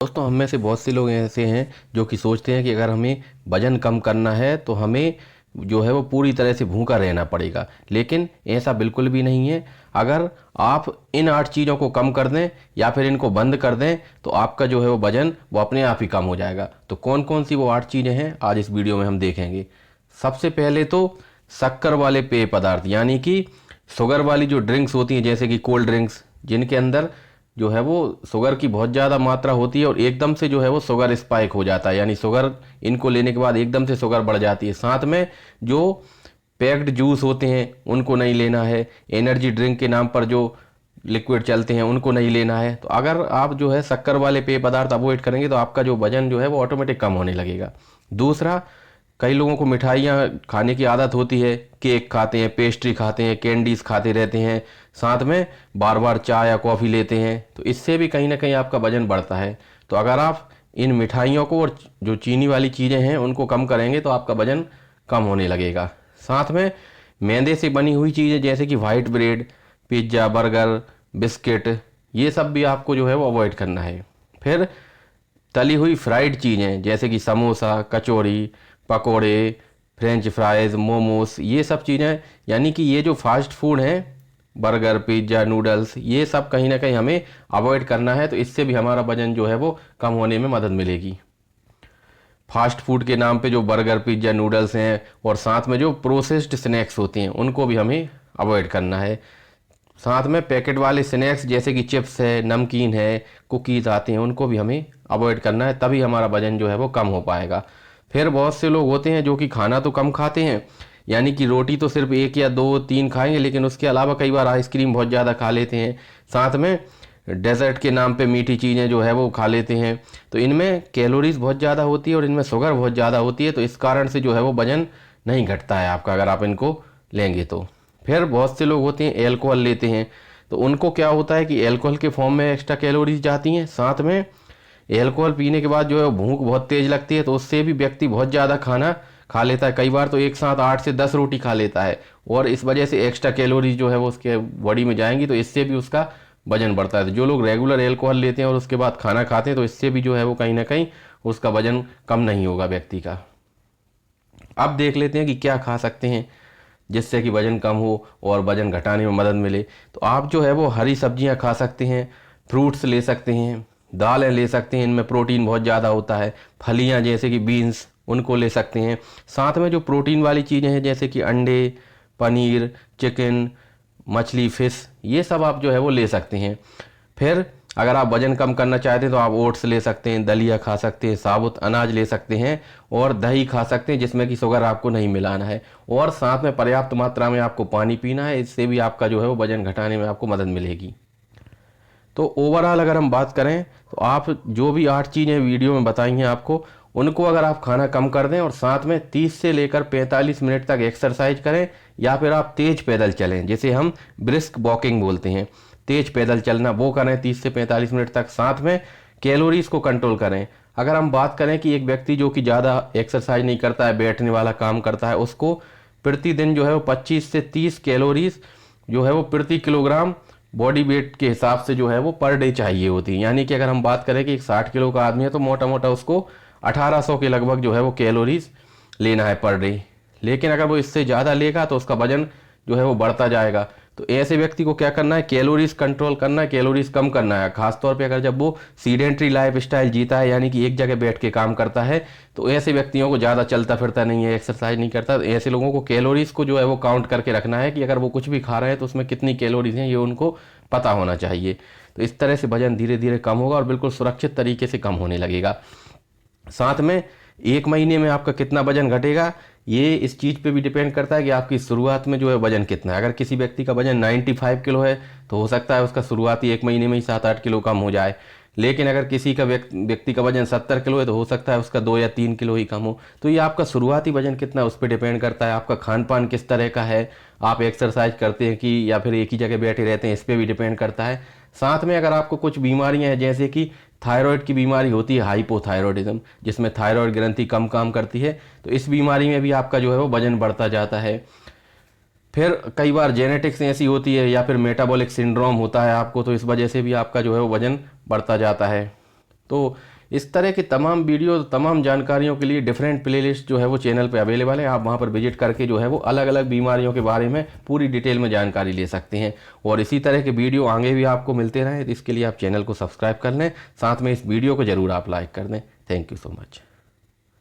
दोस्तों, हम में से बहुत से लोग ऐसे हैं जो कि सोचते हैं कि अगर हमें वजन कम करना है तो हमें जो है वो पूरी तरह से भूखा रहना पड़ेगा। लेकिन ऐसा बिल्कुल भी नहीं है। अगर आप इन 8 चीज़ों को कम कर दें या फिर इनको बंद कर दें तो आपका जो है वो वजन वो अपने आप ही कम हो जाएगा। तो कौन कौन सी वो 8 चीज़ें हैं आज इस वीडियो में हम देखेंगे। सबसे पहले तो शक्कर वाले पेय पदार्थ यानी कि शुगर वाली जो ड्रिंक्स होती हैं, जैसे कि कोल्ड ड्रिंक्स, जिनके अंदर जो है वो शुगर की बहुत ज़्यादा मात्रा होती है और एकदम से जो है वो शुगर स्पाइक हो जाता है, यानी शुगर इनको लेने के बाद एकदम से शुगर बढ़ जाती है। साथ में जो पैक्ड जूस होते हैं उनको नहीं लेना है। एनर्जी ड्रिंक के नाम पर जो लिक्विड चलते हैं उनको नहीं लेना है। तो अगर आप जो है शक्कर वाले पेय पदार्थ अवॉइड करेंगे तो आपका जो वजन जो है वो ऑटोमेटिक कम होने लगेगा। दूसरा, कई लोगों को मिठाइयाँ खाने की आदत होती है। केक खाते हैं, पेस्ट्री खाते हैं, कैंडीज खाते रहते हैं, साथ में बार बार चाय या कॉफ़ी लेते हैं। तो इससे भी कहीं ना कहीं आपका वजन बढ़ता है। तो अगर आप इन मिठाइयों को और जो चीनी वाली चीज़ें हैं उनको कम करेंगे तो आपका वजन कम होने लगेगा। साथ में मैदे से बनी हुई चीज़ें जैसे कि white bread, pizza, burger, biscuit, ये सब भी आपको जो है वो अवॉइड करना है। फिर तली हुई फ्राइड चीज़ें जैसे कि समोसा, कचौड़ी, पकोड़े, फ्रेंच फ्राइज़, मोमोस, ये सब चीज़ें, यानी कि ये जो फास्ट फूड हैं, बर्गर, पिज्ज़ा, नूडल्स, ये सब कहीं ना कहीं हमें अवॉइड करना है। तो इससे भी हमारा वजन जो है वो कम होने में मदद मिलेगी। फास्ट फूड के नाम पे जो बर्गर, पिज्ज़ा, नूडल्स हैं और साथ में जो प्रोसेस्ड स्नैक्स होते हैं उनको भी हमें अवॉइड करना है। साथ में पैकेट वाले स्नैक्स जैसे कि चिप्स है, नमकीन है, कुकीज़ आते हैं, उनको भी हमें अवॉइड करना है, तभी हमारा वजन जो है वो कम हो पाएगा। फिर बहुत से लोग होते हैं जो कि खाना तो कम खाते हैं, यानी कि रोटी तो सिर्फ 1 या 2 3 खाएंगे, लेकिन उसके अलावा कई बार आइसक्रीम बहुत ज़्यादा खा लेते हैं। साथ में डेजर्ट के नाम पे मीठी चीज़ें जो है वो खा लेते हैं। तो इनमें कैलोरीज बहुत ज़्यादा होती है और इनमें शुगर बहुत ज़्यादा होती है। तो इस कारण से जो है वो वजन नहीं घटता है आपका, अगर आप इनको लेंगे तो। फिर बहुत से लोग होते हैं एल्कोहल लेते हैं। तो उनको क्या होता है कि एल्कोहल के फॉर्म में एक्स्ट्रा कैलोरीज जाती हैं। साथ में एल्कोहल पीने के बाद जो है भूख बहुत तेज लगती है, तो उससे भी व्यक्ति बहुत ज़्यादा खाना खा लेता है। कई बार तो एक साथ 8 से 10 रोटी खा लेता है और इस वजह से एक्स्ट्रा कैलोरीज जो है वो उसके बॉडी में जाएंगी, तो इससे भी उसका वजन बढ़ता है। तो जो लोग रेगुलर एल्कोहल लेते हैं और उसके बाद खाना खाते हैं तो इससे भी जो है वो कहीं ना कहीं उसका वजन कम नहीं होगा व्यक्ति का। अब देख लेते हैं कि क्या खा सकते हैं जिससे कि वजन कम हो और वजन घटाने में मदद मिले। तो आप जो है वो हरी सब्जियां खा सकते हैं, फ्रूट्स ले सकते हैं, दालें ले सकते हैं, इनमें प्रोटीन बहुत ज़्यादा होता है। फलियां जैसे कि बीन्स, उनको ले सकते हैं। साथ में जो प्रोटीन वाली चीज़ें हैं जैसे कि अंडे, पनीर, चिकन, मछली, फिश, ये सब आप जो है वो ले सकते हैं। फिर अगर आप वजन कम करना चाहते हैं तो आप ओट्स ले सकते हैं, दलिया खा सकते हैं, साबुत अनाज ले सकते हैं और दही खा सकते हैं जिसमें कि शुगर आपको नहीं मिलाना है। और साथ में पर्याप्त मात्रा में आपको पानी पीना है, इससे भी आपका जो है वो वजन घटाने में आपको मदद मिलेगी। तो ओवरऑल अगर हम बात करें तो आप जो भी 8 चीज़ें वीडियो में बताई हैं आपको, उनको अगर आप खाना कम कर दें और साथ में 30 से लेकर 45 मिनट तक एक्सरसाइज करें या फिर आप तेज पैदल चलें, जिसे हम ब्रिस्क वॉकिंग बोलते हैं, तेज पैदल चलना, वो करें 30 से 45 मिनट तक। साथ में कैलोरीज को कंट्रोल करें। अगर हम बात करें कि एक व्यक्ति जो कि ज़्यादा एक्सरसाइज नहीं करता है, बैठने वाला काम करता है, उसको प्रतिदिन जो है वो 25 से 30 कैलोरीज जो है वो प्रति किलोग्राम बॉडी वेट के हिसाब से जो है वो पर डे चाहिए होती है। यानी कि अगर हम बात करें कि एक 60 किलो का आदमी है तो मोटा मोटा उसको 1800 के लगभग जो है वो कैलोरीज लेना है पर डे। लेकिन अगर वो इससे ज़्यादा लेगा तो उसका वजन जो है वो बढ़ता जाएगा। तो ऐसे व्यक्ति को क्या करना है, कैलोरीज कंट्रोल करना है, कैलोरीज कम करना है। खासतौर पे अगर जब वो सीडेंट्री लाइफ स्टाइल जीता है, यानी कि एक जगह बैठ के काम करता है, तो ऐसे व्यक्तियों को ज़्यादा चलता फिरता नहीं है, एक्सरसाइज नहीं करता, तो ऐसे लोगों को कैलोरीज को जो है वो काउंट करके रखना है कि अगर वो कुछ भी खा रहे हैं तो उसमें कितनी कैलोरीज हैं, ये उनको पता होना चाहिए। तो इस तरह से वजन धीरे धीरे कम होगा और बिल्कुल सुरक्षित तरीके से कम होने लगेगा। साथ में 1 महीने में आपका कितना वजन घटेगा, ये इस चीज़ पे भी डिपेंड करता है कि आपकी शुरुआत में जो है वजन कितना है। अगर किसी व्यक्ति का वजन 95 किलो है तो हो सकता है उसका शुरुआती 1 महीने में ही 7-8 किलो कम हो जाए। लेकिन अगर किसी का व्यक्ति का वजन 70 किलो है तो हो सकता है उसका 2 या 3 किलो ही कम हो। तो ये आपका शुरुआती वजन कितना है उस पर डिपेंड करता है। आपका खान पान किस तरह का है, आप एक्सरसाइज करते हैं कि या फिर एक ही जगह बैठे रहते हैं, इस पर भी डिपेंड करता है। साथ में अगर आपको कुछ बीमारियां हैं जैसे कि थायराइड की बीमारी होती है, हाइपोथायरॉयडिज्म, जिसमें थायराइड ग्रंथि कम काम करती है, तो इस बीमारी में भी आपका जो है वो वजन बढ़ता जाता है। फिर कई बार जेनेटिक्स ऐसी होती है या फिर मेटाबॉलिक सिंड्रोम होता है आपको, तो इस वजह से भी आपका जो है वो वजन बढ़ता जाता है। तो इस तरह की तमाम वीडियो, तमाम जानकारियों के लिए डिफरेंट प्लेलिस्ट जो है वो चैनल पे अवेलेबल है। आप वहाँ पर विजिट करके जो है वो अलग अलग बीमारियों के बारे में पूरी डिटेल में जानकारी ले सकते हैं। और इसी तरह के वीडियो आगे भी आपको मिलते रहें, तो इसके लिए आप चैनल को सब्सक्राइब कर लें, साथ में इस वीडियो को ज़रूर आप लाइक कर दें। Thank you so much.